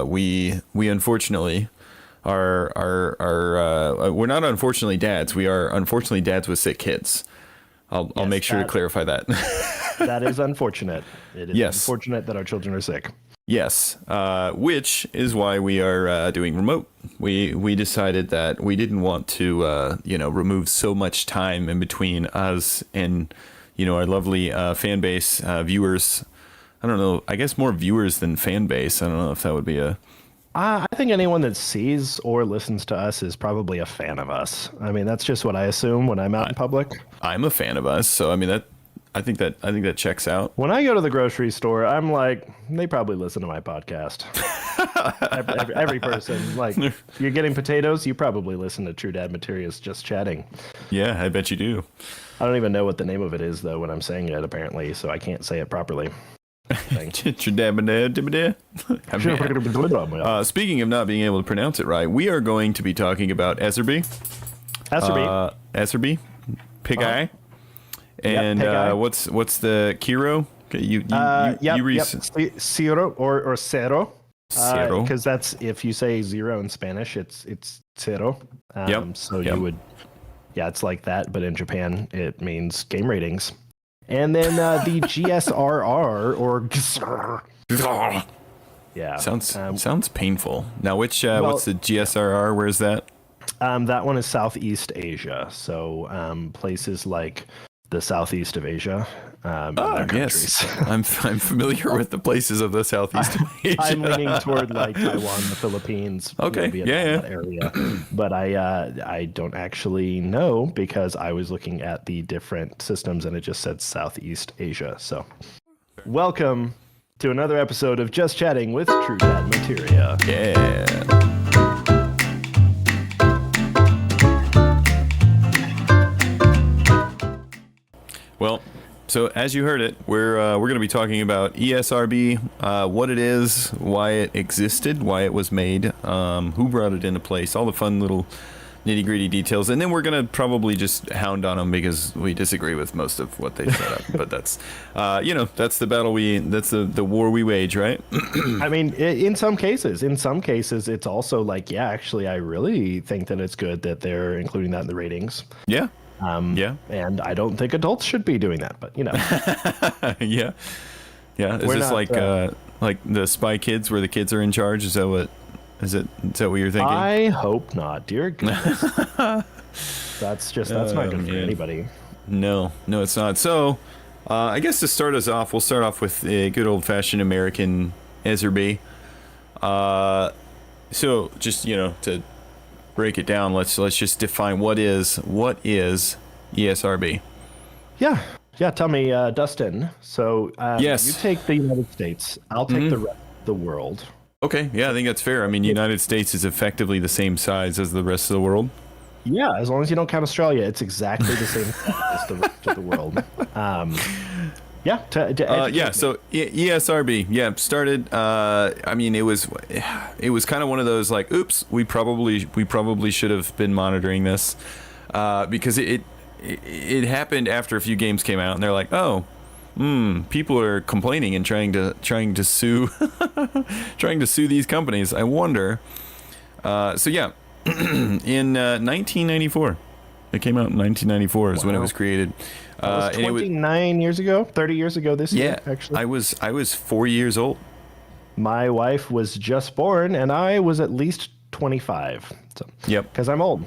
we unfortunately are we're not unfortunately dads. We are unfortunately dads with sick kids. I'll make sure to clarify that. That is unfortunate. It is Yes. unfortunate that our children are sick. Yes, which is why we are doing remote. We decided that we didn't want to remove so much time in between us and our lovely fan base, viewers. I don't know. I guess more viewers than fan base. I don't know if that would be a. I think anyone that sees or listens to us is probably a fan of us. I mean, that's just what I assume when I'm out in public. I'm a fan of us, so I mean that. I think that checks out. When I go to the grocery store, I'm like, they probably listen to my podcast. every person, like, you're getting potatoes, you probably listen to True Dad Materials Just Chatting. Yeah, I bet you do. I don't even know what the name of it is, though, when I'm saying it, apparently, so I can't say it properly. Speaking of not being able to pronounce it right, we are going to be talking about ESRB. ESRB? Pig Eye. And what's the Kiro? Zero or cero. Cero. Because that's, if you say zero in Spanish, it's cero. So you would, it's like that, but in Japan it means game ratings. And then the GSRR or sounds painful. Now what's the GSRR? Where's that? That one is Southeast Asia. So places like the Southeast of Asia. Yes, I'm familiar with the places of the Southeast of Asia. I'm leaning toward like Taiwan, the Philippines. Okay, that area. But I don't actually know because I was looking at the different systems and it just said Southeast Asia. So, welcome to another episode of Just Chatting with True Dad Materia. Yeah. Well, so as you heard it, we're going to be talking about ESRB, what it is, why it existed, why it was made, who brought it into place, all the fun little nitty-gritty details, and then we're going to probably just hound on them because we disagree with most of what they set up. But that's, that's the battle that's the war we wage, right? I mean, in some cases, it's also like, actually, I really think that it's good that they're including that in the ratings. Yeah. And I don't think adults should be doing that, but yeah. Is this like the Spy Kids where the kids are in charge? Is that what you're thinking? I hope not, dear goodness. that's not good for anybody. No, it's not. So, I guess to start us off, we'll start off with a good old fashioned American ESRB. So just to break it down, let's just define what is ESRB. Yeah, tell me, Dustin. So yes, you take the United States, I'll take the rest of the world. Okay, yeah, I think that's fair. I mean, United States is effectively the same size as the rest of the world. Yeah, as long as you don't count Australia, it's exactly the same size as the rest of the world. So ESRB, started. I mean, it was kind of one of those like, oops, we probably should have been monitoring this, because it happened after a few games came out, and they're like, oh, people are complaining and trying to sue, trying to sue these companies. I wonder. In 1994, it came out in 1994 is when it was created. That was 29 years ago, 30 years ago this year, actually. I was 4 years old. My wife was just born, and I was at least 25. So, because I'm old.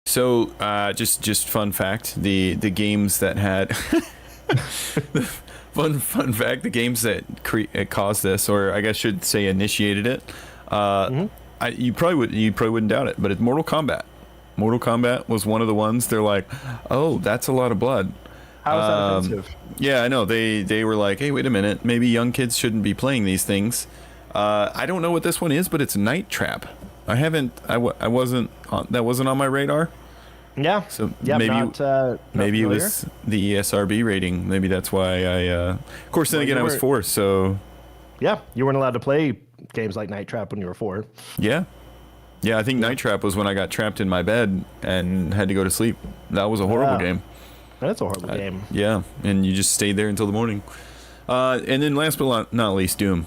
So, just fun fact: the games that had fun fact: the games that caused this, or I guess should say initiated it. You probably wouldn't doubt it, but it's Mortal Kombat. Mortal Kombat was one of the ones. They're like, oh, that's a lot of blood. How is that offensive? Yeah, I know. They were like, hey, wait a minute. Maybe young kids shouldn't be playing these things. I don't know what this one is, but it's Night Trap. That wasn't on my radar. Yeah. So maybe it was the ESRB rating. Maybe that's why of course, then again, I was 4, so. Yeah, you weren't allowed to play games like Night Trap when you were 4. Yeah. Yeah, I think Night Trap was when I got trapped in my bed and had to go to sleep. That was a horrible game. That's a horrible game. Yeah, and you just stayed there until the morning. And then last but not least, Doom.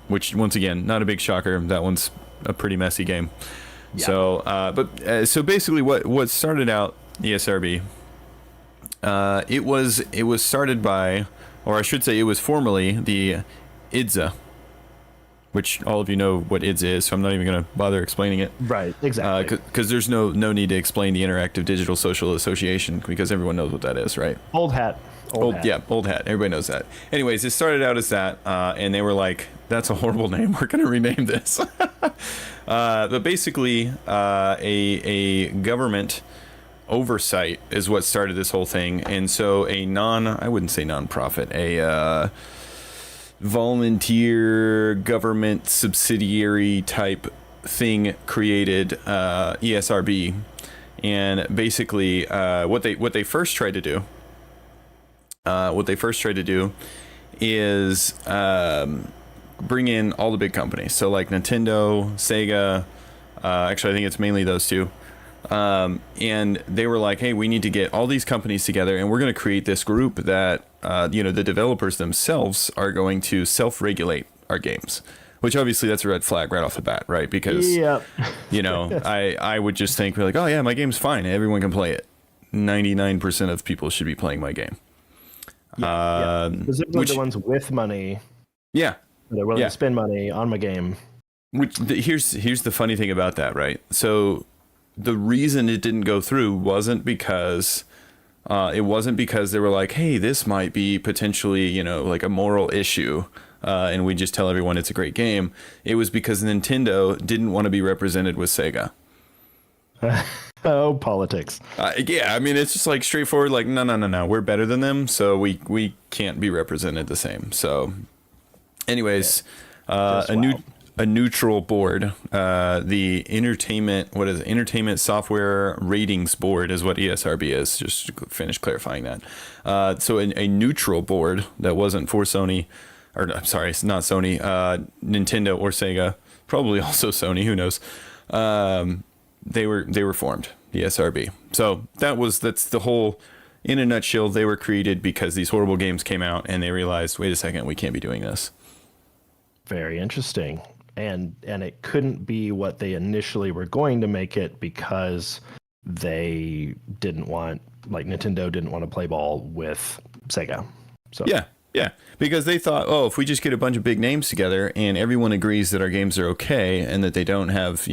which once again, not a big shocker. That one's a pretty messy game. Yeah. So, so basically, what started out ESRB, it was started by, or I should say, it was formerly the IDSA, which all of you know what IDSA is, so I'm not even going to bother explaining it. Right, exactly. Because there's no need to explain the Interactive Digital Social Association, because everyone knows what that is, right? Old hat. Yeah, old hat. Everybody knows that. Anyways, it started out as that, and they were like, that's a horrible name. We're going to rename this. But basically, a government oversight is what started this whole thing. And so I wouldn't say nonprofit, a volunteer government subsidiary type thing created ESRB. And basically, what they first tried to do is bring in all the big companies. So like Nintendo, Sega, actually I think it's mainly those two. And they were like, hey, we need to get all these companies together, and we're going to create this group that, the developers themselves are going to self-regulate our games. Which obviously that's a red flag right off the bat, right? Because, Yep. I would just think, like, oh yeah, my game's fine. Everyone can play it. 99% of people should be playing my game. Specifically the ones with money. Yeah. They're willing to spend money on my game. Here's the funny thing about that, right? So the reason it didn't go through wasn't because they were like, hey, this might be potentially, like a moral issue. And we just tell everyone it's a great game. It was because Nintendo didn't want to be represented with Sega. Oh, politics. Yeah, I mean, it's just like straightforward, like, no, we're better than them, so we can't be represented the same. So anyways, a neutral board, the Entertainment Software Ratings Board is what ESRB is, just to finish clarifying that. So a neutral board that wasn't for Sony, or I'm sorry, it's not Sony, Nintendo or Sega, probably also Sony, who knows. They were formed, the ESRB. So that's the whole, in a nutshell. They were created because these horrible games came out and they realized, wait a second, we can't be doing this. Very interesting. And it couldn't be what they initially were going to make it, because they didn't want, like, Nintendo didn't want to play ball with Sega. So yeah, because they thought, oh, if we just get a bunch of big names together and everyone agrees that our games are okay and that they don't have,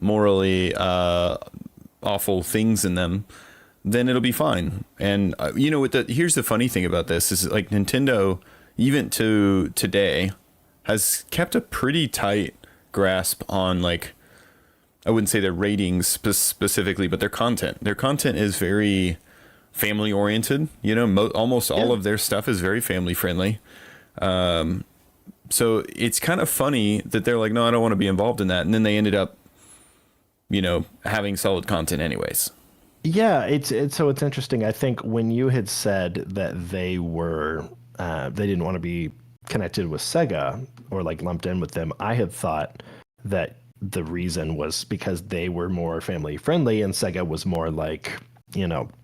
morally awful things in them, then it'll be fine. And here's the funny thing about this is, like, Nintendo, even to today, has kept a pretty tight grasp on, like, I wouldn't say their ratings specifically, but their content. Their content is very family oriented. Almost all of their stuff is very family friendly. So it's kind of funny that they're like, no, I don't want to be involved in that. And then they ended up, having solid content anyways. Yeah, it's interesting. I think when you had said that they didn't want to be connected with Sega or like lumped in with them, I had thought that the reason was because they were more family friendly and Sega was more like,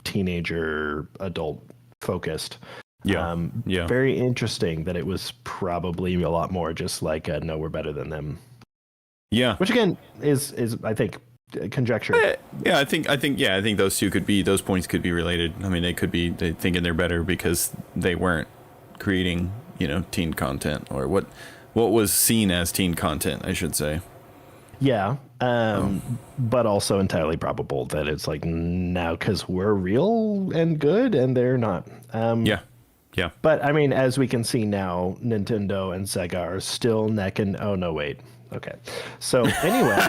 teenager, adult focused. Yeah. Very interesting that it was probably a lot more just like, no, we're better than them. Yeah. Which again is I think conjecture. I think those points could be related. I mean, they thinking they're better because they weren't creating, teen content, or what was seen as teen content, I should say. Yeah. But also entirely probable that it's like now because we're real and good and they're not. Yeah. But I mean, as we can see now, Nintendo and Sega are still neck and oh no, wait. Okay. So anyway,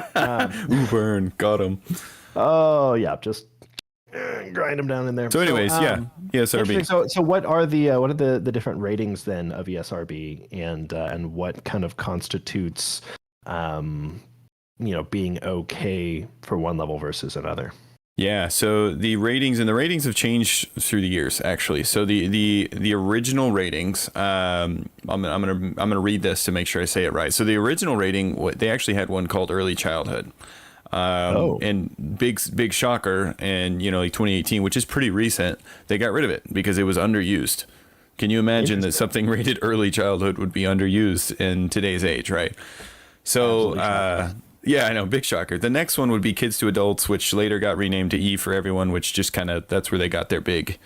ooh, burn, got him. Oh yeah, just grind them down in there. So anyways, ESRB. So what are the different ratings then of ESRB, and what kind of constitutes being okay for one level versus another? Yeah, so the ratings have changed through the years, actually. So the original ratings, I'm gonna read this to make sure I say it right. So the original rating, they actually had one called Early Childhood, and big shocker, and like 2018, which is pretty recent, they got rid of it because it was underused. Can you imagine that something rated early childhood would be underused in today's age, right? So, yeah, I know, big shocker. The next one would be kids to adults, which later got renamed to E for everyone, which just kind of, that's where they got their big,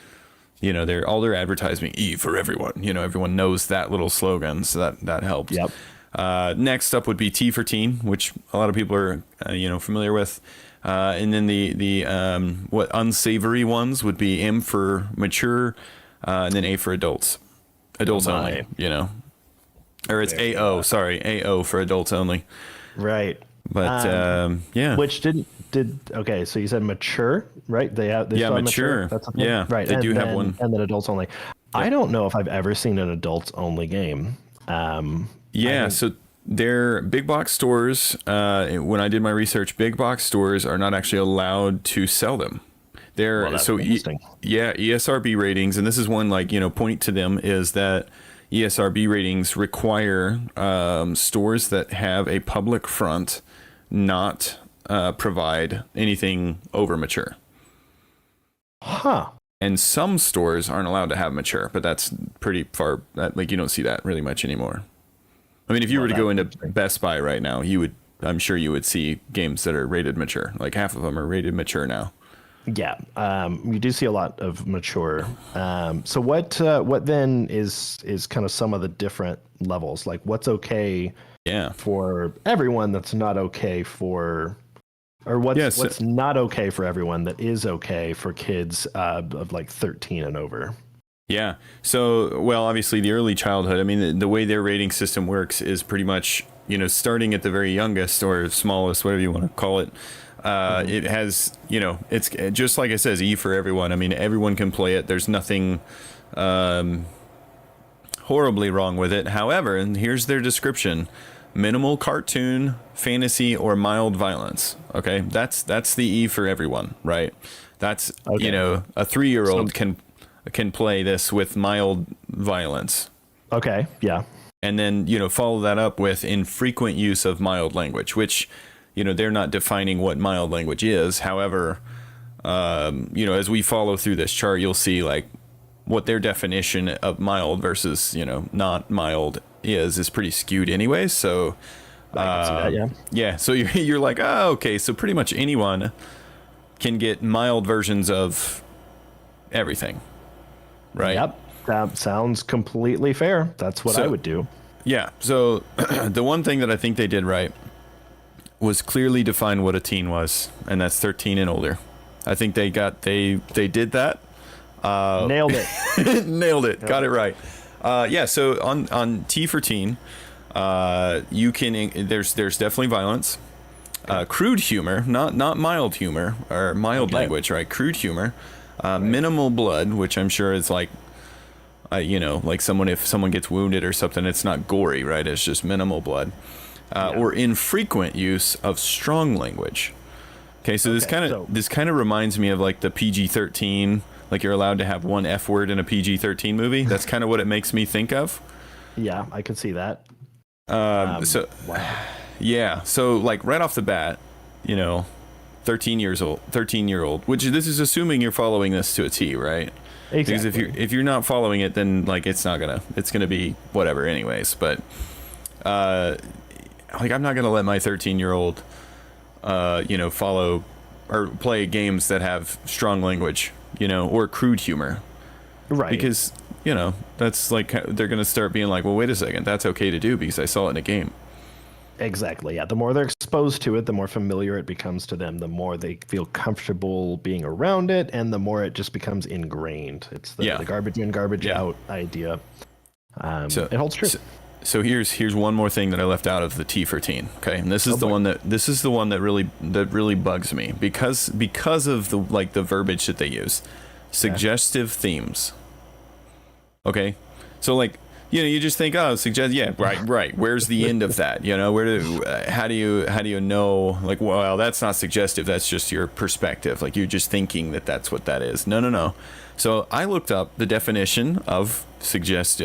you know, all their advertising, E for everyone. You know, everyone knows that little slogan, so that helps. Yep. Next up would be T for teen, which a lot of people are, you know, familiar with. And then the what unsavory ones would be M for mature, and then A for adults. Adults only, you know. Or it's AO, sorry, AO for adults only. Right. But yeah. Which okay, so you said mature, right? They mature. That's a thing? Yeah, right. They do have one. And then adults only. I don't know if I've ever seen an adults only game. So their big box stores, when I did my research, big box stores are not actually allowed to sell them. ESRB ratings, and this is one, like, you know, point to them is that ESRB ratings require stores that have a public front not provide anything over mature. Huh. And some stores aren't allowed to have mature, but that's pretty far. Like, you don't see that really much anymore. I mean, if you were to go into Best Buy right now, I'm sure you would see games that are rated mature. Like half of them are rated mature now. Yeah, you do see a lot of mature. So what then is kind of some of the different levels? Like what's okay for everyone that's not okay for, or what's not okay for everyone that is okay for kids of like 13 and over? Yeah. So, well, obviously the early childhood, I mean, the way their rating system works is pretty much, you know, starting at the very youngest or smallest, whatever you want to call it. It has, you know, it's just like it says, E for everyone. I mean, everyone can play it. There's nothing horribly wrong with it. However, and here's their description: minimal cartoon, fantasy, or mild violence. Okay, that's the E for everyone, right? That's you know, a 3-year-old can play this with mild violence. Okay, yeah. And then, you know, follow that up with infrequent use of mild language, which, you know, they're not defining what mild language is. However, you know, as we follow through this chart, you'll see like what their definition of mild versus, you know, not mild is pretty skewed anyway. So, I can see that, yeah. Yeah. So you're like, oh, okay. So pretty much anyone can get mild versions of everything. Right. Yep. That sounds completely fair. That's what I would do. Yeah. So the one thing that I think they did right was clearly define what a teen was, and that's 13 and older. I think they did that. Nailed it. Nailed it. Got it right. Yeah. So on T for teen, you can, there's definitely violence, crude humor, not mild humor or mild language, right? Crude humor, minimal blood, which I'm sure is like, you know, like if someone gets wounded or something, it's not gory, right? It's just minimal blood. Or infrequent use of strong language. Okay, so this kind of reminds me of like the PG-13, like you're allowed to have one F word in a PG-13 movie. That's kind of what it makes me think of. Yeah, I could see that. Yeah, so like right off the bat, you know, 13-year-old, which this is assuming you're following this to a T, right? Exactly. Because if you're not following it, then like it's gonna be whatever anyways. But like I'm not gonna let my 13-year-old you know, follow or play games that have strong language, you know, or crude humor, right? Because, you know, that's like they're gonna start being like, well, wait a second, that's okay to do because I saw it in a game. Exactly. Yeah. The more they're exposed to it, the more familiar it becomes to them, the more they feel comfortable being around it, and the more it just becomes ingrained. It's the garbage in, garbage out idea. So it holds true. So here's one more thing that I left out of the T for teen. Okay, and this is the one that really bugs me because of the verbiage that they use, suggestive themes. Okay, so like, you know, you just think, oh, right. Where's the end of that? You know, how do you know? Like, well, that's not suggestive. That's just your perspective. Like, you're just thinking that's what that is. No. So I looked up the definition of sexual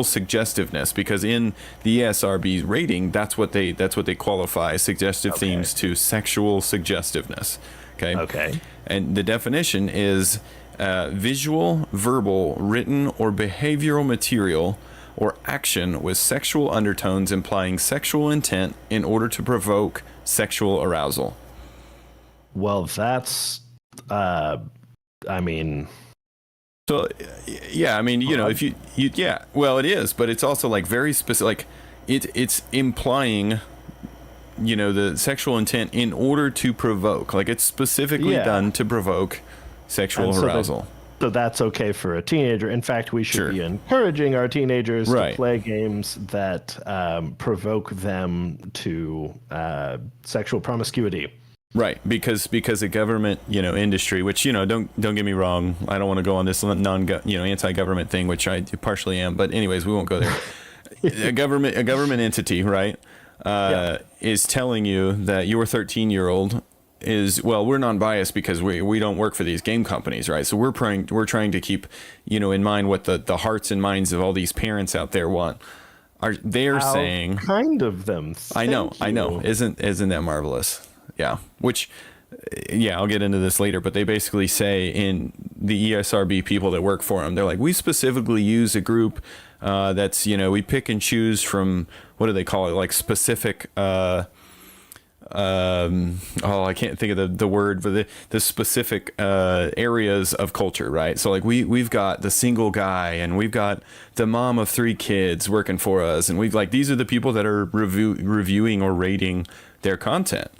suggestiveness, because in the ESRB rating, that's what they qualify suggestive themes to sexual suggestiveness. Okay. Okay. And the definition is visual, verbal, written, or behavioral material or action with sexual undertones implying sexual intent in order to provoke sexual arousal. Well, that's, I mean, so yeah, I mean, you know, if you yeah, well, it is, but it's also like very specific. Like it's implying, you know, the sexual intent in order to provoke. Like it's specifically done to provoke sexual arousal. So that's okay for a teenager. In fact, we should be encouraging our teenagers to play games that provoke them to sexual promiscuity. Right, because the government, you know, industry, which, you know, don't get me wrong, I don't want to go on this anti-government thing, which I partially am, but anyways, we won't go there. a government entity, right, is telling you that your 13-year-old is, well, we're non-biased because we don't work for these game companies, right? So we're trying to keep, you know, in mind what the hearts and minds of all these parents out there want. They're saying kind of them. I know. Isn't that marvelous? Yeah. Which, yeah, I'll get into this later, but they basically say in the ESRB people that work for them, they're like, we specifically use a group that's, you know, we pick and choose from, what do they call it? Like specific, I can't think of the word, but the specific areas of culture, right? So like we've got the single guy and we've got the mom of 3 kids working for us, and we've like, these are the people that are reviewing or rating their content.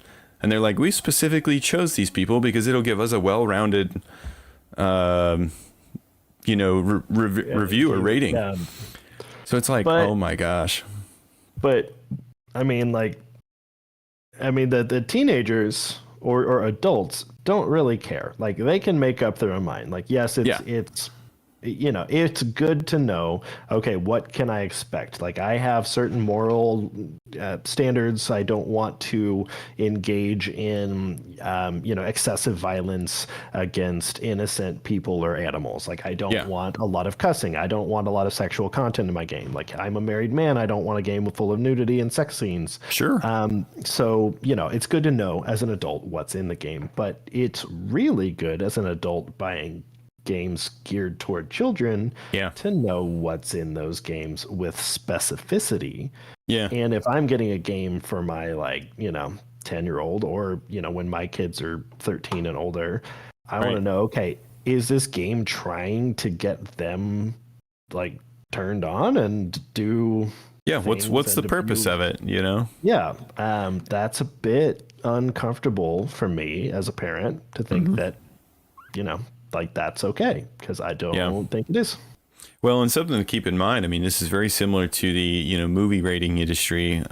And they're like, we specifically chose these people because it'll give us a well-rounded, you know, review or rating. Yeah. So it's like, oh my gosh. But I mean, like, the teenagers or adults don't really care. Like, they can make up their own mind. Like, yes, it's you know, it's good to know, okay, what can I expect? Like, I have certain moral standards. I don't want to engage in, you know, excessive violence against innocent people or animals. Like, I don't want a lot of cussing. I don't want a lot of sexual content in my game. Like, I'm a married man. I don't want a game full of nudity and sex scenes. Sure. So, you know, it's good to know as an adult what's in the game, but it's really good as an adult buying games geared toward children to know what's in those games with specificity. Yeah. And if I'm getting a game for my, like, you know, 10-year-old, or, you know, when my kids are 13 and older, I want to know, okay, is this game trying to get them, like, turned on and do what's the purpose of it, you know? That's a bit uncomfortable for me as a parent to think that, you know, like, that's okay, because I don't think it is. Well, and something to keep in mind, I mean, this is very similar to the, you know, movie rating industry,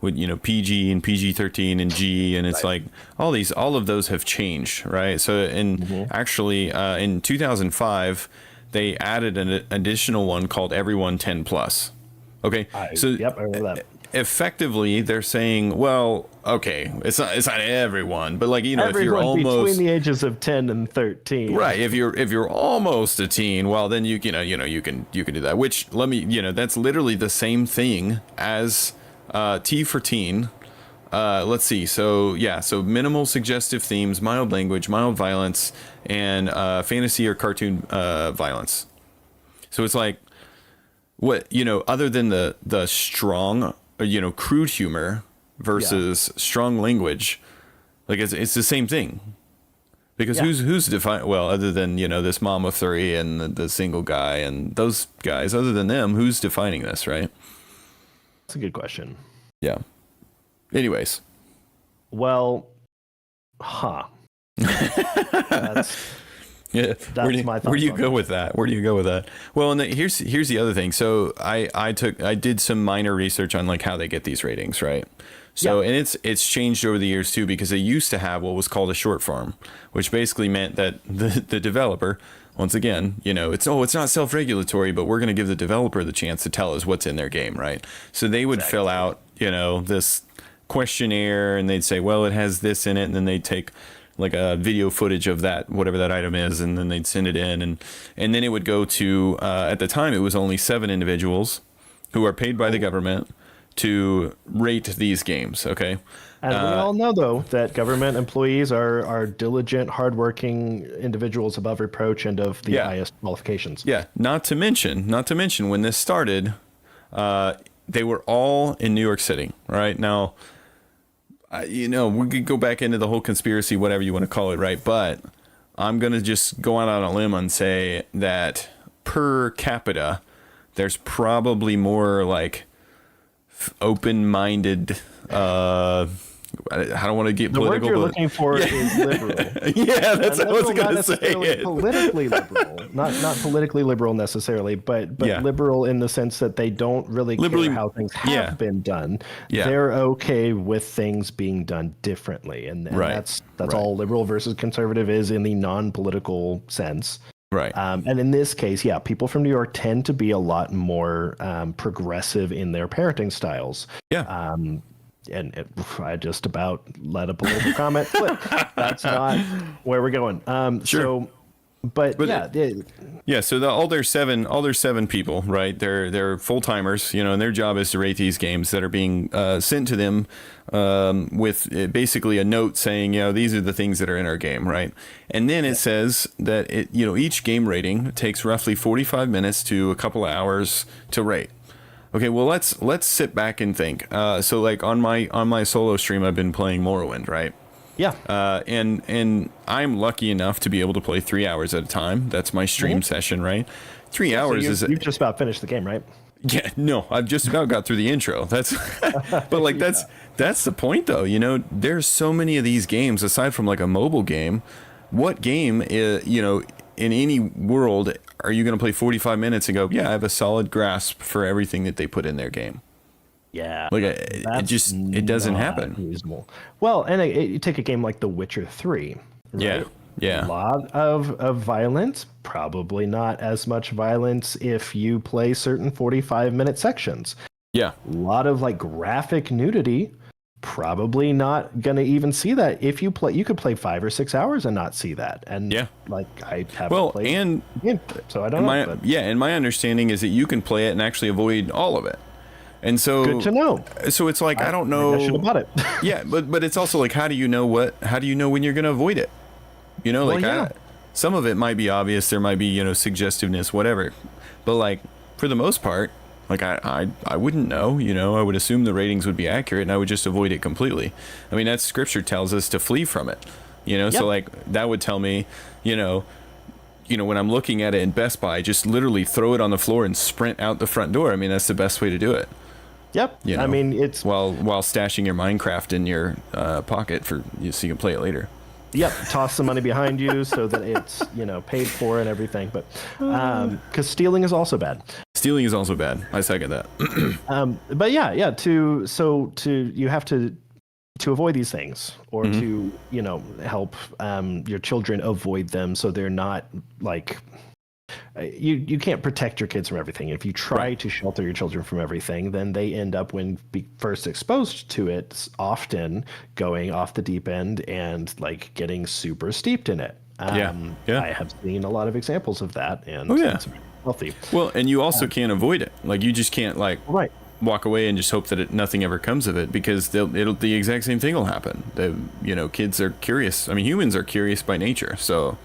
with, you know, PG and PG-13 and G, and it's like all of those have changed, right? So, and actually, in 2005, they added an additional one called Everyone 10 Plus. Okay, I remember that. Effectively, they're saying, well, okay, it's not everyone, but, like, you know, everyone, if you're almost between the ages of 10 and 13, right? If you're almost a teen, well, then you can do that. Which, let me, you know, that's literally the same thing as T for teen. Let's see. So minimal suggestive themes, mild language, mild violence, and fantasy or cartoon violence. So it's like, what, you know, other than the strong, you know, crude humor versus strong language, like it's the same thing, because who's defined, well, other than, you know, this mom of 3 and the single guy and those guys, other than them, who's defining this, right? That's a good question. Yeah. Anyways. Well, that's where do you go with that? Well, and here's the other thing. So I did some minor research on, like, how they get these ratings, right? So and it's changed over the years too, because they used to have what was called a short form, which basically meant that the developer, once again, you know, it's not self-regulatory, but we're going to give the developer the chance to tell us what's in their game, right? So they would fill out, you know, this questionnaire, and they'd say, well, it has this in it, and then they'd take, like, a video footage of that, whatever that item is, and then they'd send it in, and then it would go to, at the time, it was only 7 individuals who are paid by the government to rate these games. Okay. And we all know, though, that government employees are diligent, hardworking individuals above reproach and of the highest qualifications. Yeah. Not to mention, when this started, they were all in New York City. Right now, we could go back into the whole conspiracy, whatever you want to call it, right? But I'm gonna just go out on a limb and say that per capita, there's probably more like open-minded. I don't want to get political. The word you're looking for is liberal. Yeah, that's what I was going to say. It. Politically liberal, not politically liberal necessarily, but liberal in the sense that they don't really care how things have been done. Yeah. They're okay with things being done differently, and that's all liberal versus conservative is in the non-political sense. Right. And in this case, people from New York tend to be a lot more progressive in their parenting styles. Yeah. And I just about let a political comment slip. That's not where we're going. Sure. So all their seven people, right? They're full timers, and their job is to rate these games that are being sent to them with basically a note saying, these are the things that are in our game, right? And then it says that each game rating takes roughly 45 minutes to a couple of hours to rate. Okay, well let's sit back and think. So like on my solo stream, I've been playing Morrowind, right? Yeah. And I'm lucky enough to be able to play 3 hours at a time. That's my stream session, right? 3 hours is. You've just about finished the game, right? Yeah. No, I've just about got through the intro. That's, but like that's the point though. There's so many of these games aside from like a mobile game. What game is in any world are you going to play 45 minutes and go, yeah, I have a solid grasp for everything that they put in their game? Yeah. Like it doesn't happen. Reasonable. Well, and you take a game like The Witcher 3. Right? Yeah. A lot of violence, probably not as much violence if you play certain 45-minute sections. Yeah. A lot of like graphic nudity. Probably not gonna even see that if you play. You could play 5 or 6 hours and not see that. And like I haven't played. So I don't know. And my understanding is that you can play it and actually avoid all of it. And so good to know. So it's like I don't know. I should have bought it. Yeah, but it's also like how do you know when you're gonna avoid it? Some of it might be obvious. There might be suggestiveness, whatever. But like for the most part. Like I wouldn't know, I would assume the ratings would be accurate and I would just avoid it completely. I mean, that scripture tells us to flee from it, so like that would tell me, when I'm looking at it in Best Buy, just literally throw it on the floor and sprint out the front door. I mean, that's the best way to do it. Yep. I mean, it's while stashing your Minecraft in your pocket so you can play it later. Yep, toss some money behind you so that it's paid for and everything. But because stealing is also bad. Stealing is also bad. I second that. But you have to avoid these things or to help your children avoid them so they're not like. You can't protect your kids from everything. If you try to shelter your children from everything, then they end up, when first exposed to it, often going off the deep end and like getting super steeped in it. I have seen a lot of examples of that, and it's healthy. Well, and you also can't avoid it. Like you just can't walk away and just hope that nothing ever comes of it, because the exact same thing will happen. Kids are curious. I mean, humans are curious by nature, so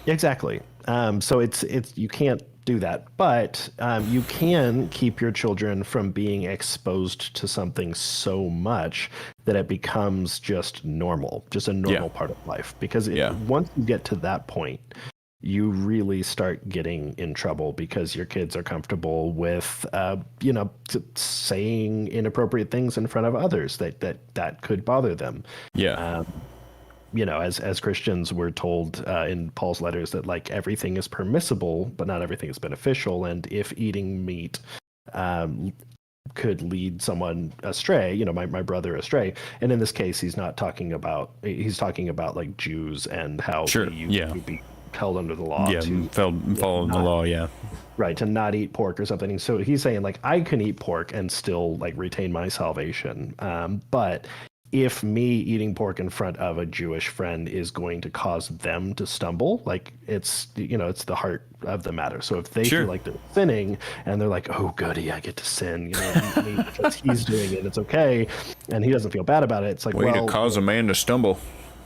exactly. So it's you can't do that, but you can keep your children from being exposed to something so much that it becomes just a normal part of life. Because once you get to that point, you really start getting in trouble because your kids are comfortable with saying inappropriate things in front of others that could bother them. As Christians, we're told in Paul's letters that like everything is permissible, but not everything is beneficial. And if eating meat could lead someone astray, my brother astray. And in this case, he's talking about like Jews and how they would be held under the law. Follow the law. Yeah. Right. To not eat pork or something. So he's saying like, I can eat pork and still like retain my salvation. But if me eating pork in front of a Jewish friend is going to cause them to stumble, like it's the heart of the matter. So if they feel like they're sinning and they're like, oh goody, I get to sin, eat meat because he's doing it, it's okay, and he doesn't feel bad about it, it's like, way to cause a man to stumble.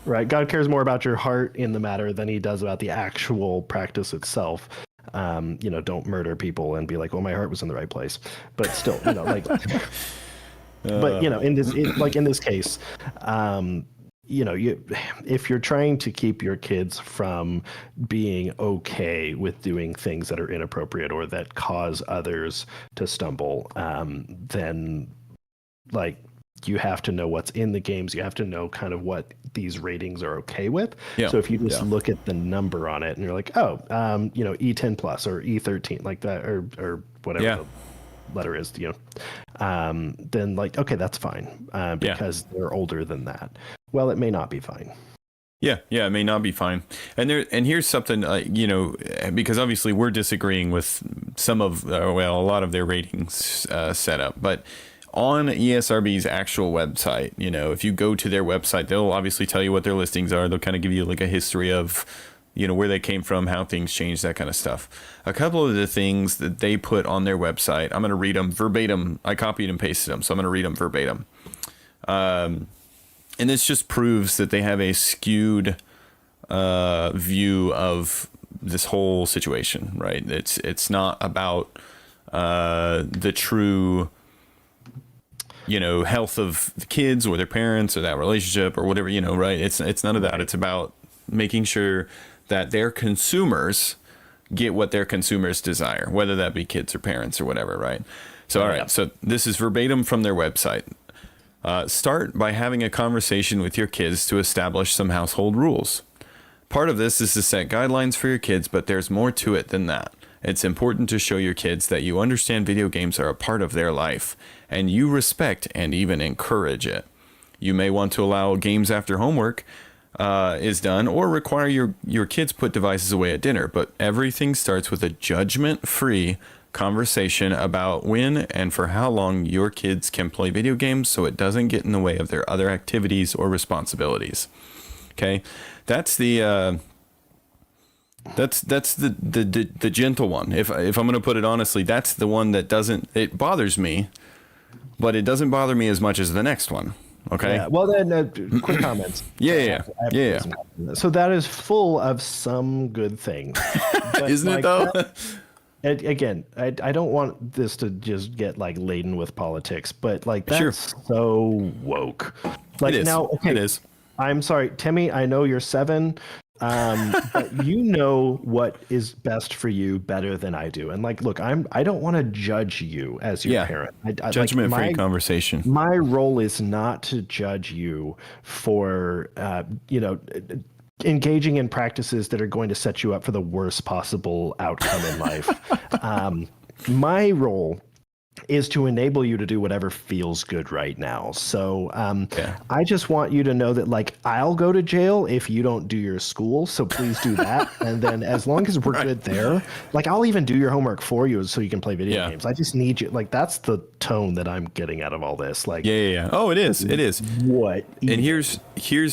Right. God cares more about your heart in the matter than he does about the actual practice itself. Don't murder people and be like, well, my heart was in the right place. But still, but in this case, if you're trying to keep your kids from being okay with doing things that are inappropriate or that cause others to stumble, then you have to know what's in the games. You have to know kind of what these ratings are okay with. Yeah. So if you just look at the number on it and you're like, E10 plus or E13 like that, or whatever the letter is, then okay, that's fine because they're older than that. Well, it may not be fine. Yeah, it may not be fine. And here's something, because obviously we're disagreeing with some of, a lot of their ratings setup, but on ESRB's actual website, if you go to their website, they'll obviously tell you what their listings are. They'll kind of give you like a history of, where they came from, how things changed, that kind of stuff. A couple of the things that they put on their website, I'm going to read them verbatim. I copied and pasted them, so I'm going to read them verbatim. And this just proves that they have a skewed view of this whole situation, right? It's not about the true health of the kids or their parents or that relationship or whatever, right? It's none of that. It's about making sure that their consumers get what their consumers desire, whether that be kids or parents or whatever, right? So, all right. So this is verbatim from their website. Start by having a conversation with your kids to establish some household rules. Part of this is to set guidelines for your kids, but there's more to it than that. It's important to show your kids that you understand video games are a part of their life, and you respect and even encourage it. You may want to allow games after homework is done, or require your kids put devices away at dinner, but everything starts with a judgment-free conversation about when and for how long your kids can play video games so it doesn't get in the way of their other activities or responsibilities. Okay? That's the... That's the gentle one. If I'm going to put it honestly, that's the one that it bothers me, but it doesn't bother me as much as the next one. Okay. Yeah. Well, then quick comments. Yeah. So that is full of some good things, isn't it though? Again, I don't want this to just get laden with politics, but that's so woke. It is. Now, okay, it is. I'm sorry, Timmy. I know you're 7. But you know what is best for you better than I do. And look, I don't want to judge you as your parent. Judgment-free conversation. My role is not to judge you for, engaging in practices that are going to set you up for the worst possible outcome in life. My role is to enable you to do whatever feels good right now. So I just want you to know that I'll go to jail if you don't do your school. So please do that. And then as long as we're good there, I'll even do your homework for you so you can play video games. I just need you. That's the tone that I'm getting out of all this. Yeah. Oh, it is. It is. What? And here's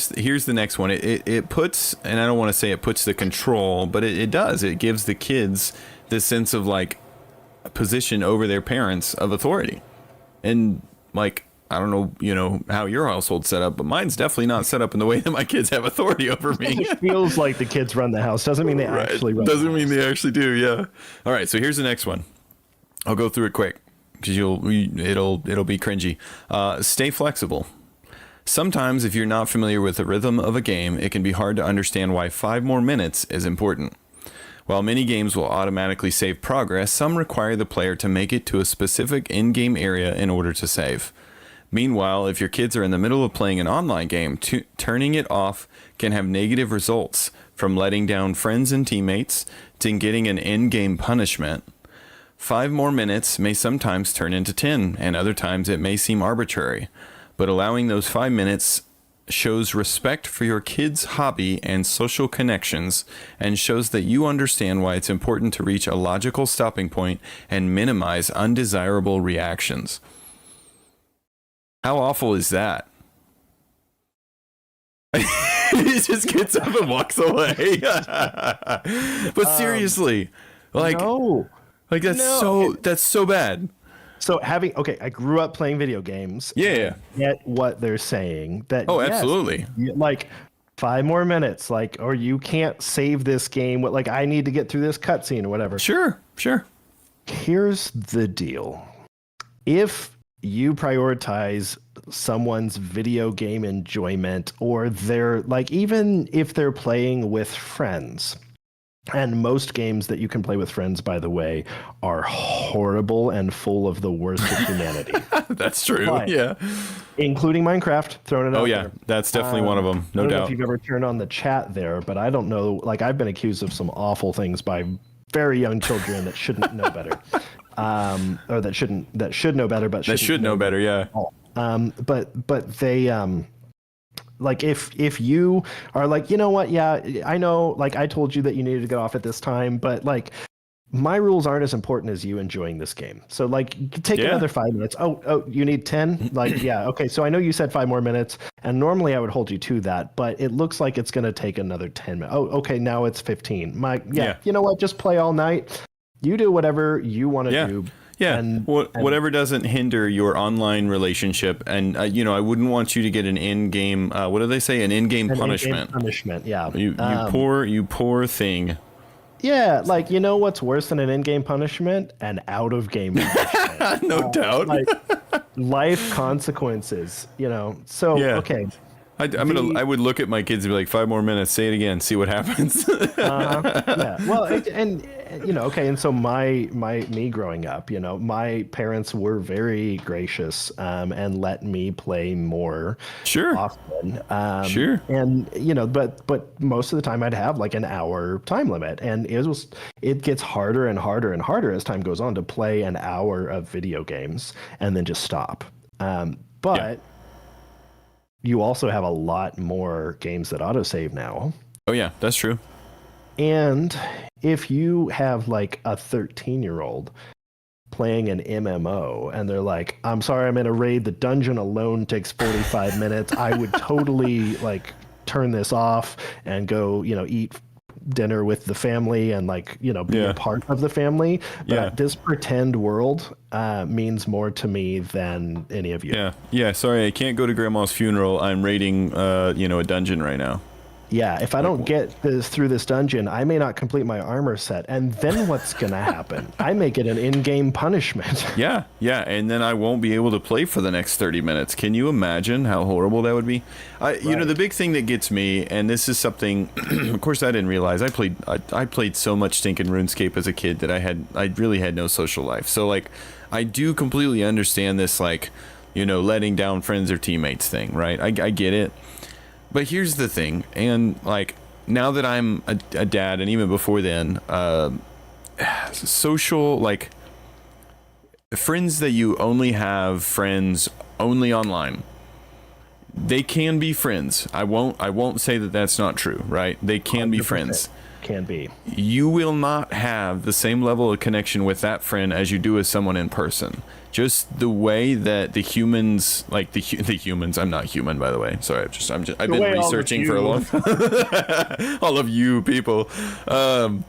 the next one. It puts, and I don't want to say it puts the control, but it does. It gives the kids this sense of position over their parents of authority. And I don't know, how your household's set up, but mine's definitely not set up in the way that my kids have authority over me. It feels like the kids run the house. Doesn't mean they actually run Doesn't mean they actually do, yeah. All right, so here's the next one. I'll go through it quick because it'll be cringy. Stay flexible. Sometimes if you're not familiar with the rhythm of a game, it can be hard to understand why 5 more minutes is important. While many games will automatically save progress, some require the player to make it to a specific in-game area in order to save. Meanwhile, if your kids are in the middle of playing an online game, turning it off can have negative results, from letting down friends and teammates to getting an in-game punishment. 5 more minutes may sometimes turn into 10, and other times it may seem arbitrary, but allowing those 5 minutes shows respect for your kid's hobby and social connections, and shows that you understand why it's important to reach a logical stopping point and minimize undesirable reactions. How awful is that? He just gets up and walks away. But seriously, like, No. like that's so bad. So I grew up playing video games. Yeah. Get what they're saying. That Oh, yes, absolutely. like 5 more minutes, like, or you can't save this game. Like, I need to get through this cutscene or whatever. Sure. Here's the deal. If you prioritize someone's video game enjoyment, or they're like, even if they're playing with friends, and most games that you can play with friends, by the way, are horrible and full of the worst of humanity. That's true. But, yeah. Including Minecraft, throwing it out there. That's definitely one of them. No I don't know doubt. if you've ever turned on the chat there, but I don't know. Like, I've been accused of some awful things by very young children that shouldn't know better, or that should know better, but Should know better. Yeah. But they like, if you are like, you know what, yeah, I know, like, I told you that you needed to get off at this time, but like, my rules aren't as important as you enjoying this game. So like, take another 5 minutes. Oh, you need 10? Like, yeah, okay. So I know you said 5 more minutes, and normally I would hold you to that, but it looks like it's going to take another 10 minutes. Oh, okay, now it's 15. You know what? Just play all night. You do whatever you want to do. Yeah, whatever doesn't hinder your online relationship, and I wouldn't want you to get an in-game. What do they say? An in-game punishment. Punishment, yeah. You poor thing. Yeah, like, you know what's worse than an in-game punishment? An out-of-game punishment. No doubt. Like, life consequences. So Yeah. okay. I would look at my kids and be like, 5 more minutes, say it again, see what happens. Yeah. Well, and so me growing up, my parents were very gracious, and let me play more often. Sure. And but most of the time I'd have like an hour time limit, and it gets harder and harder and harder as time goes on to play an hour of video games and then just stop. But you also have a lot more games that autosave now. Oh yeah, that's true. And if you have like a 13-year-old playing an MMO and they're like, I'm sorry, I'm in a raid, the dungeon alone takes 45 minutes, I would totally like turn this off and go, eat dinner with the family and be a part of the family. But this pretend world means more to me than any of you. Yeah. Sorry, I can't go to grandma's funeral. I'm raiding a dungeon right now. Yeah, if I don't get through this dungeon, I may not complete my armor set, and then what's gonna happen? I may get an in-game punishment. Yeah, and then I won't be able to play for the next 30 minutes. Can you imagine how horrible that would be? The big thing that gets me, and this is something, of course, I didn't realize. I played so much stinking RuneScape as a kid that I really had no social life. So like, I do completely understand this, like, letting down friends or teammates thing, right? I get it. But here's the thing, and like, now that I'm a dad, and even before then, social, like, friends that you only have friends only online, they can be friends. I won't say that that's not true, right? They can be friends. Can be. You will not have the same level of connection with that friend as you do with someone in person. Just the way that the humans, like the humans, I'm not human, by the way. Sorry, I've been researching for a long time. All of you people. The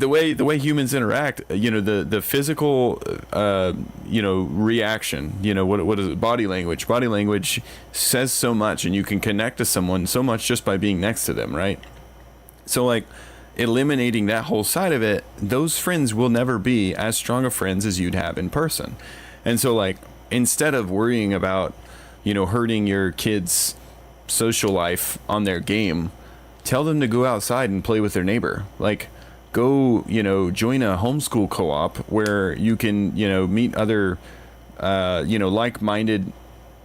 way humans interact, the physical, reaction, what is it? Body language says so much, and you can connect to someone so much just by being next to them, right? So like, eliminating that whole side of it, those friends will never be as strong of friends as you'd have in person. And so like, instead of worrying about, hurting your kids' social life on their game, tell them to go outside and play with their neighbor. Like, go, join a homeschool co-op where you can, meet other, like-minded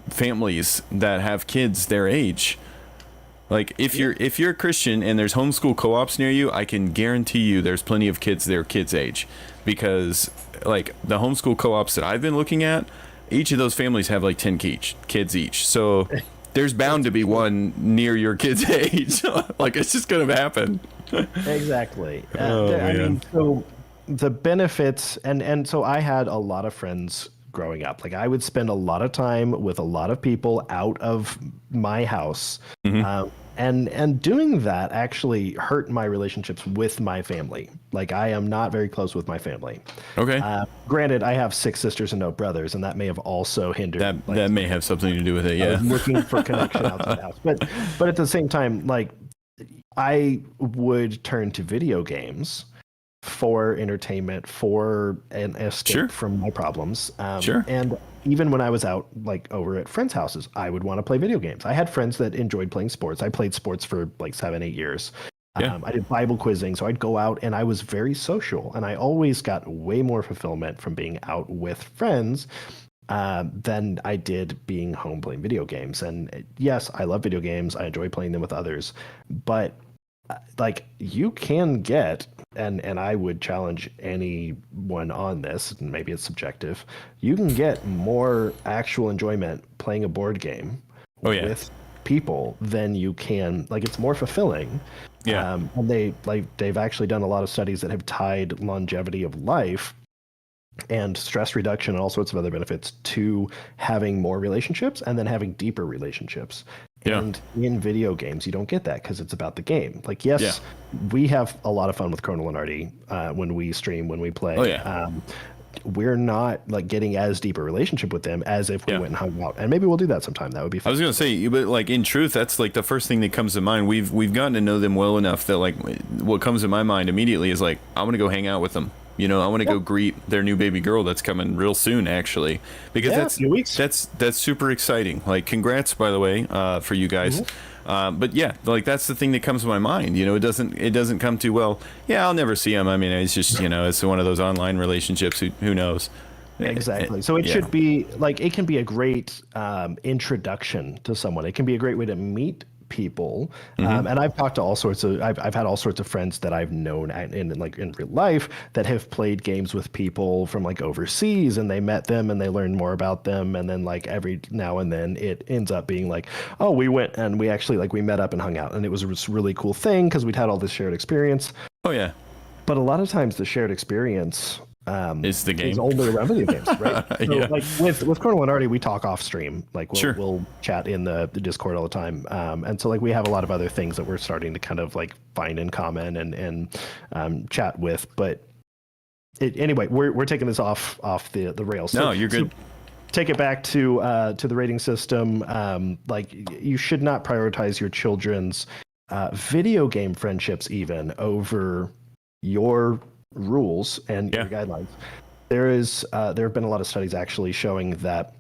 families that have kids their age. Like, if you're a Christian and there's homeschool co-ops near you, I can guarantee you there's plenty of kids their kids' age, because like, the homeschool co-ops that I've been looking at, each of those families have like 10 kids each. So there's bound to be one near your kid's age. Like, it's just gonna happen. Exactly. I mean, so the benefits, and so I had a lot of friends growing up. Like I would spend a lot of time with a lot of people out of my house. And doing that actually hurt my relationships with my family. Like I am not very close with my family. Okay. Granted, I have 6 sisters and no brothers, and that may have also hindered. That may have something to do with it. Yeah. I was looking for connection outside the house, but at the same time, like I would turn to video games for entertainment, for an escape from my problems. And even when I was out, like over at friends' houses, I would want to play video games. I had friends that enjoyed playing sports. I played sports for like 7-8 years. I did Bible quizzing, so I'd go out and I was very social, and I always got way more fulfillment from being out with friends than I did being home playing video games. And yes, I love video games. I enjoy playing them with others, but like you can get, and I would challenge anyone on this, and maybe it's subjective, you can get more actual enjoyment playing a board game with people than you can, like it's more fulfilling. And they've actually done a lot of studies that have tied longevity of life and stress reduction and all sorts of other benefits to having more relationships and then having deeper relationships. And in video games, you don't get that because it's about the game. Like, yes, we have a lot of fun with Chronal and Artie when we stream, when we play. We're not like getting as deep a relationship with them as if we went and hung out. And maybe we'll do that sometime. That would be fun. I was going to say, but like in truth, that's like the first thing that comes to mind. We've gotten to know them well enough that like what comes to my mind immediately is like, I want to go hang out with them. You know, I want to go greet their new baby girl that's coming real soon, actually, because that's super exciting. Like, congrats, by the way, for you guys. But yeah, like that's the thing that comes to my mind. You know, it doesn't come to, well, yeah, I'll never see him. I mean, it's just, you know, it's one of those online relationships. Who knows? Exactly. So it should be like, it can be a great introduction to someone. It can be a great way to meet people. And I've talked to all sorts of, I've had all sorts of friends that I've known in real life that have played games with people from like overseas, and they met them and they learned more about them. And then like every now and then it ends up being like, oh, we went and we actually like, we met up and hung out, and it was a really cool thing because we'd had all this shared experience. Oh yeah. But a lot of times the shared experience is the game. Is only around video games, right? So like with Chronal and Artie, we talk off stream. Like we'll chat in the Discord all the time. And so like we have a lot of other things that we're starting to kind of like find in common and chat with. But anyway, we're taking this off the rails. No, you're good. So take it back to the rating system. Like you should not prioritize your children's video game friendships even over your rules and your guidelines. There have been a lot of studies actually showing that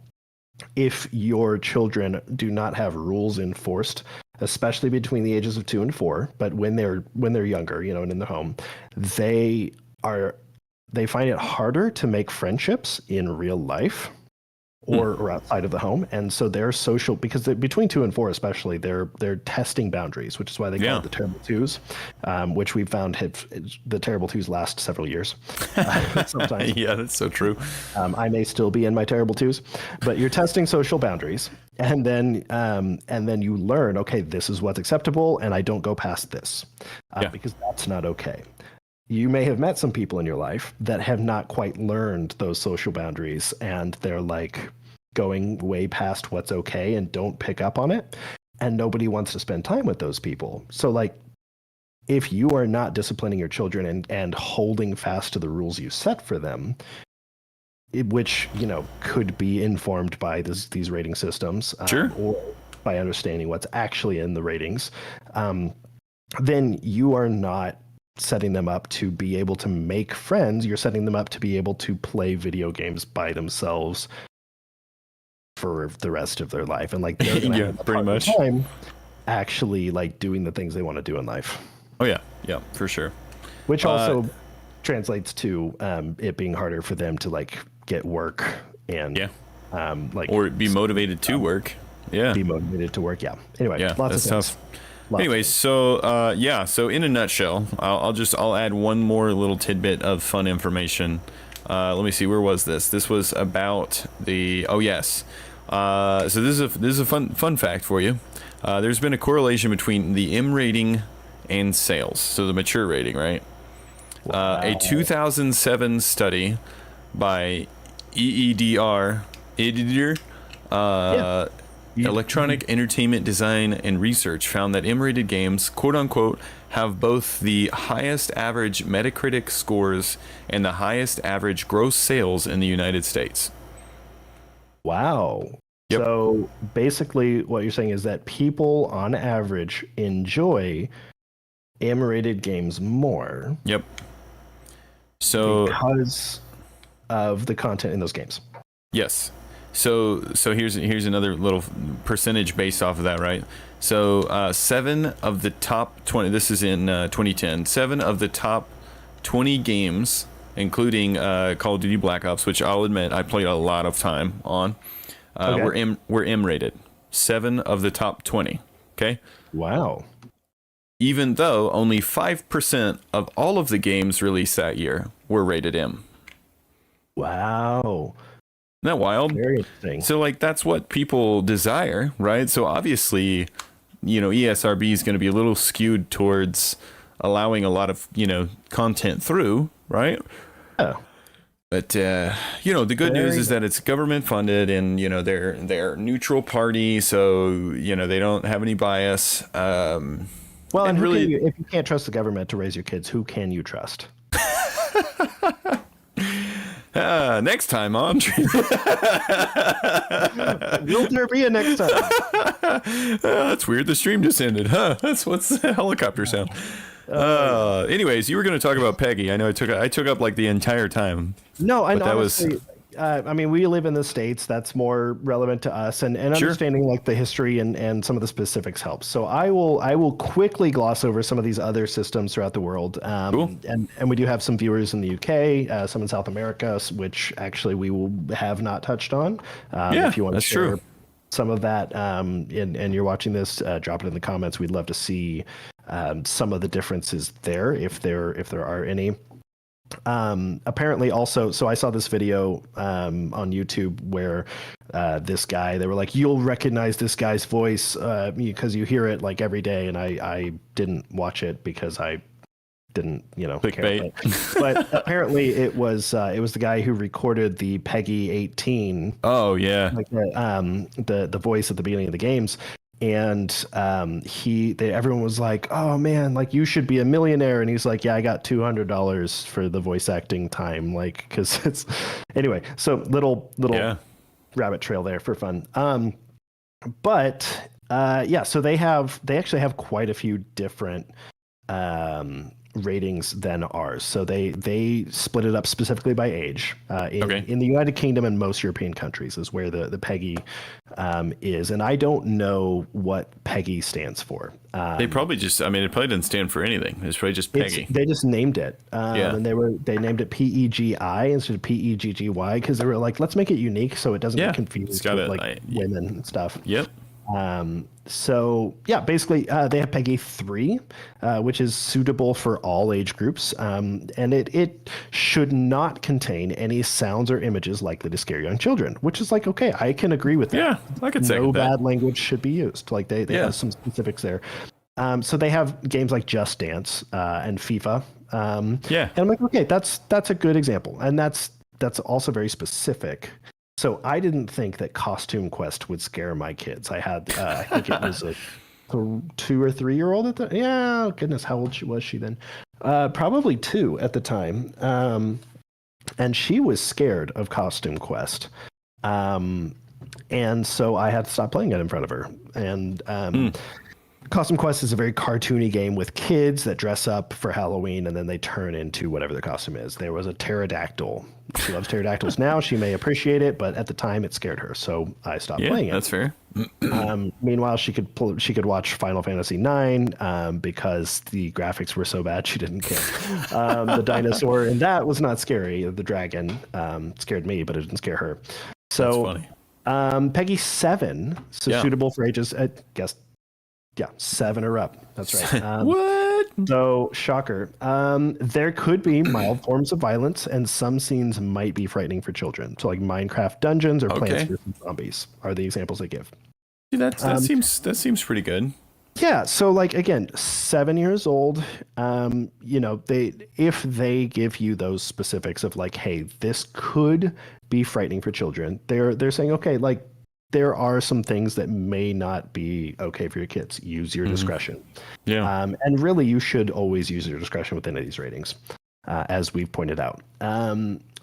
if your children do not have rules enforced, especially between the ages of 2 and 4, but when they're younger, you know, and in the home, they find it harder to make friendships in real life or outside of the home. And so they're social, because between 2 and 4 especially, they're testing boundaries, which is why they call it the terrible twos, which we've found the terrible twos last several years sometimes. Yeah, that's so true. I may still be in my terrible twos, but you're testing social boundaries, and then you learn, okay, this is what's acceptable and I don't go past this because that's not okay. You may have met some people in your life that have not quite learned those social boundaries, and they're like going way past what's okay and don't pick up on it. And nobody wants to spend time with those people. So like, if you are not disciplining your children and holding fast to the rules you set for them, which, you know, could be informed by these rating systems, or by understanding what's actually in the ratings, then you are not setting them up to be able to make friends. You're setting them up to be able to play video games by themselves for the rest of their life, and like they're gonna have pretty much time actually like doing the things they want to do in life. Oh yeah, for sure. Which also translates to it being harder for them to like get work and like, or be motivated to work. Be motivated to work. Anyway, lots of things. Tough. Anyway, so so in a nutshell, I'll add one more little tidbit of fun information. Let me see, where was this? This was about the so this is a fun fact for you. There's been a correlation between the M rating and sales, so the mature rating, right? Wow. A 2007 study by EEDR, editor, Electronic Entertainment Design and Research found that M-rated games, quote unquote, have both the highest average Metacritic scores and the highest average gross sales in the United States. Wow. Yep. So basically what you're saying is that people on average enjoy M-rated games more. Yep. So because of the content in those games. Yes. So here's another little percentage based off of that, right? So 7 of the top 20, this is in 2010, 7 of the top 20 games, including Call of Duty Black Ops, which I'll admit I played a lot of time on, were M-rated. 7 of the top 20, okay? Wow. Even though only 5% of all of the games released that year were rated M. Wow. Isn't that wild? Very interesting. So, like, that's what people desire, right? So, obviously, ESRB is going to be a little skewed towards allowing a lot of, content through, right? Yeah. But, the good news is that it's government funded and, they're neutral party. So, they don't have any bias. Well, and really, if you can't trust the government to raise your kids, who can you trust? Next time on Will there be a next time? That's weird. The stream just ended, huh? What's the helicopter sound? Anyways, you were going to talk about Peggy. I know I took up like the entire time. No, I know. That was. We live in the States. That's more relevant to us, and understanding like the history and some of the specifics helps. So I will quickly gloss over some of these other systems throughout the world. Cool. And we do have some viewers in the UK, some in South America, which actually we will have not touched on. If you want to share some of that, and you're watching this, drop it in the comments. We'd love to see some of the differences there, if there are any. Apparently also, so I saw this video on YouTube where this guy, they were like, you'll recognize this guy's voice because you hear it like every day, and I didn't watch it because I didn't care. But apparently it was the guy who recorded the Peggy 18. Oh yeah, like the voice at the beginning of the games. And everyone was like, oh man, like you should be a millionaire. And he's like, yeah, I got $200 for the voice acting time. Like, cause it's anyway, so little rabbit trail there for fun. So they actually have quite a few different, ratings than ours. So they split it up specifically by age. In the United Kingdom and most European countries is where the Peggy is. And I don't know what Peggy stands for. They probably just, it probably didn't stand for anything. It's probably just Peggy. They just named it. And they named it PEGI instead of PEGGY because they were like, let's make it unique so it doesn't get confused with women and stuff. Yep. Basically they have Peggy 3, which is suitable for all age groups. And it should not contain any sounds or images likely to scare young children, which is like, okay, I can agree with that. Yeah, I can say no bad language should be used. Like they have some specifics there. So they have games like Just Dance and FIFA. And I'm like, okay, that's a good example. And that's also very specific. So I didn't think that Costume Quest would scare my kids. I had, I think it was a 2 or 3 year old at the, yeah, goodness, how old was she then? Probably 2 at the time. And she was scared of Costume Quest. And so I had to stop playing it in front of her. And Costume Quest is a very cartoony game with kids that dress up for Halloween and then they turn into whatever the costume is. There was a pterodactyl. She loves pterodactyls now. She may appreciate it, but at the time it scared her, so I stopped playing it. That's fair. Meanwhile, she could watch Final Fantasy IX because the graphics were so bad she didn't care. The dinosaur in that was not scary. The dragon scared me, but it didn't scare her. So that's funny. Peggy 7, suitable for ages, I guess. Yeah, 7 or up. That's right. What? So, shocker. There could be mild forms of violence, and some scenes might be frightening for children. So, like Minecraft dungeons or Plants vs. Zombies are the examples they give. That seems pretty good. Yeah, so like again, 7 years old. If they give you those specifics of like, hey, this could be frightening for children, they're saying, okay, like there are some things that may not be okay for your kids. Use your discretion. Yeah. And really, you should always use your discretion with any of these ratings, as we've pointed out.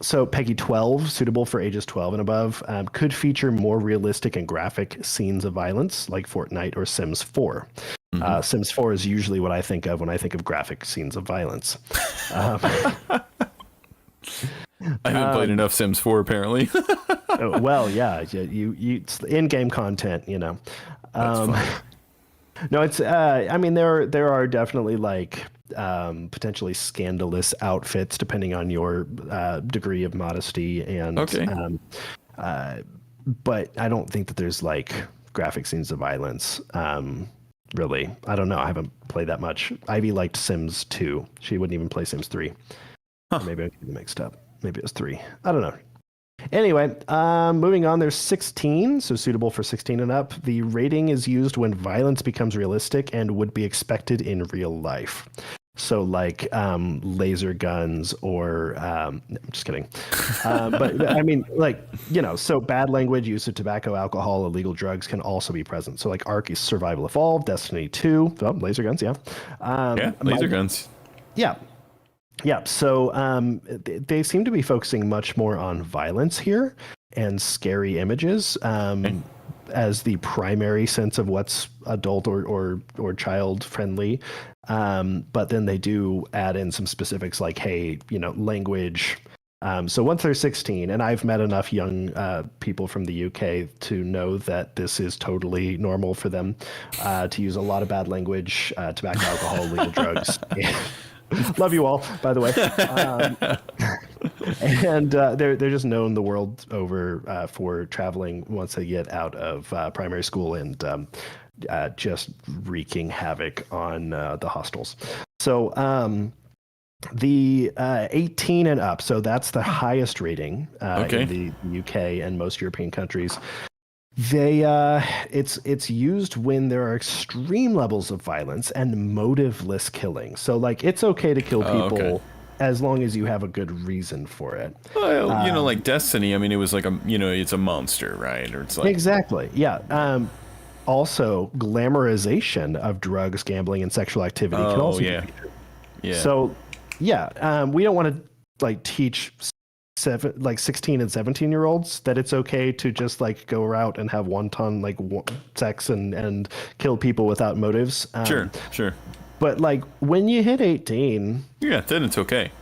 So Peggy 12, suitable for ages 12 and above, could feature more realistic and graphic scenes of violence like Fortnite or Sims 4. Sims 4 is usually what I think of when I think of graphic scenes of violence. I haven't played enough Sims 4 apparently. Well, yeah, it's in-game content, you know. No, it's. I mean, there are definitely like potentially scandalous outfits depending on your degree of modesty and. Okay. But I don't think that there's like graphic scenes of violence. Really, I don't know. I haven't played that much. Ivy liked Sims 2. She wouldn't even play Sims 3. Huh. Maybe I'm getting mixed up. Maybe it was 3. I don't know. Anyway, moving on, there's 16, so suitable for 16 and up. The rating is used when violence becomes realistic and would be expected in real life. So like laser guns or, I'm just kidding. But I mean, like, you know, so bad language, use of tobacco, alcohol, illegal drugs can also be present. So like Ark is Survival Evolved, Destiny 2, oh, laser guns, yeah. Laser guns. Yeah. Yeah, so they seem to be focusing much more on violence here and scary images as the primary sense of what's adult or child friendly. But then they do add in some specifics like, hey, you know, language. So once they're 16, and I've met enough young people from the UK to know that this is totally normal for them to use a lot of bad language, tobacco, alcohol, illegal drugs. Love you all, by the way. And they're just known the world over for traveling once they get out of primary school and just wreaking havoc on the hostels. So the 18 and up, so that's the highest rating in the UK and most European countries. It's used when there are extreme levels of violence and motiveless killing. So like it's okay to kill people as long as you have a good reason for it. Well, you know, like Destiny, I mean, it was like it's a monster, right? Or it's like exactly, yeah. Also, glamorization of drugs, gambling, and sexual activity can also be featured. Yeah. So, yeah, we don't want to like teach 16 and 17-year-olds that it's okay to just like go out and have wanton like sex and kill people without motives. Sure. But like when you hit 18, yeah, then it's okay.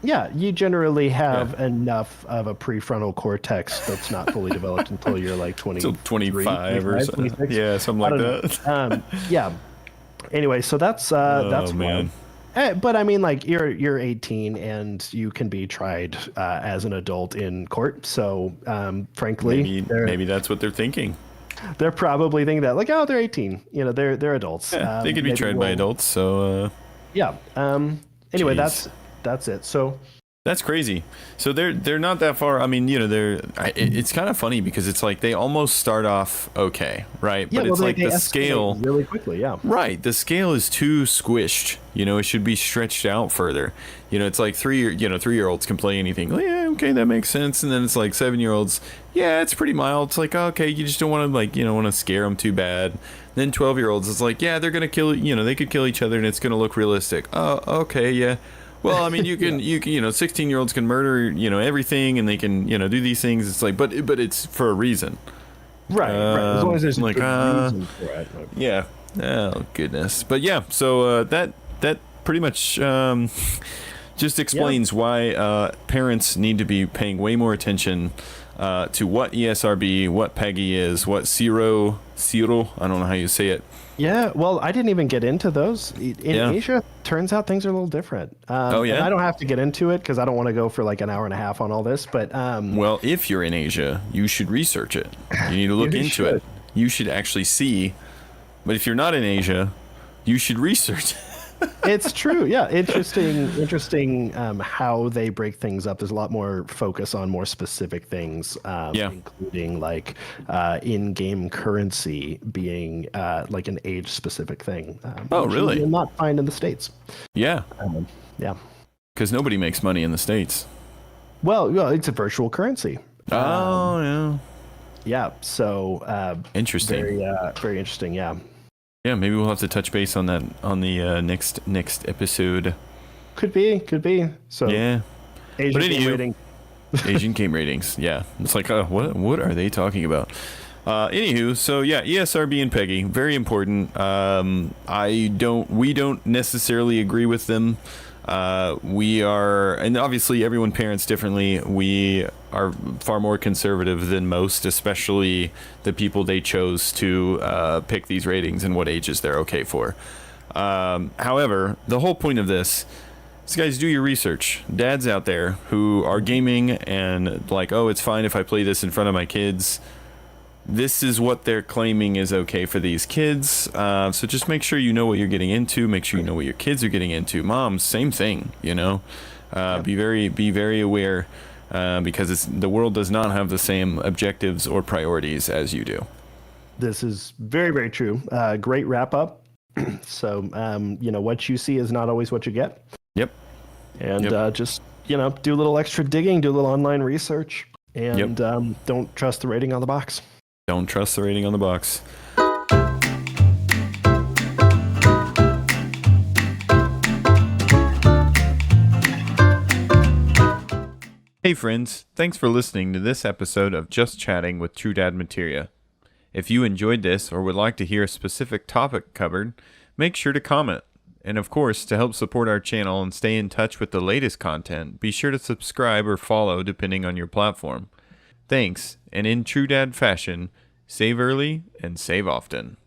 Yeah, you generally have enough of a prefrontal cortex that's not fully developed until you're like 25 or something. 26. Yeah, something like that. Yeah. Anyway, so that's man. But I mean, like you're 18 and you can be tried as an adult in court. So frankly, maybe that's what they're thinking. They're probably thinking that, like, oh, they're 18. You know, they're adults. Yeah, they could be tried by adults. So yeah. Anyway, that's it. So that's crazy. So they're not that far. I mean, you know, it's kind of funny because it's like they almost start off okay, right? Yeah, but it's like the scale really quickly, yeah. Right, the scale is too squished. You know, it should be stretched out further. You know, it's like 3-year-olds can play anything. Well, yeah, okay, that makes sense. And then it's like 7-year-olds. Yeah, it's pretty mild. It's like, okay, you just don't want to want to scare them too bad. Then 12-year-olds, it's like, yeah, they're gonna kill. You know, they could kill each other and it's gonna look realistic. Oh, okay, yeah. Well, I mean, you can, 16-year-olds can murder, everything, and they can, do these things. It's like, but it's for a reason, right? As long as there's like reason for it. Yeah. Oh goodness. But yeah, so that pretty much just explains why parents need to be paying way more attention to what ESRB, what PEGI is, what CIRO. I don't know how you say it. Yeah, well, I didn't even get into those. In Asia, turns out things are a little different. Oh, yeah? And I don't have to get into it because I don't want to go for like an hour and a half on all this. But well, if you're in Asia, you should research it. You need to look into it. You should actually see. But if you're not in Asia, you should research. It's true. Yeah. Interesting how they break things up. There's a lot more focus on more specific things, Yeah. including like in-game currency being like an age-specific thing. Oh, Which really? you will not find in the States. Yeah. Yeah. Because nobody makes money in the States. Well, it's a virtual currency. Oh, yeah. Yeah. So Interesting. very interesting. Yeah. Yeah, maybe we'll have to touch base on that on the next episode. Could be. So Yeah. Asian But game anywho, rating. Asian game ratings. Yeah. It's like, what are they talking about? Anywho, so yeah, ESRB and Peggy, very important. We don't necessarily agree with them. We are, and obviously everyone parents differently. We are far more conservative than most, especially the people they chose to pick these ratings and what ages they're okay for. However, the whole point of this is, guys, do your research. Dads out there who are gaming and like, oh, it's fine if I play this in front of my kids. This is what they're claiming is okay for these kids. So just make sure you know what you're getting into. Make sure you know what your kids are getting into. Moms, same thing. You know, be very aware because the world does not have the same objectives or priorities as you do. This is very, very true. Great wrap up. So, what you see is not always what you get. Yep. And just, do a little extra digging, do a little online research, and don't trust the rating on the box. Don't trust the rating on the box. Hey friends, thanks for listening to this episode of Just Chatting with True Dad Materia. If you enjoyed this or would like to hear a specific topic covered, make sure to comment. And of course, to help support our channel and stay in touch with the latest content, be sure to subscribe or follow depending on your platform. Thanks, and in true dad fashion, save early and save often.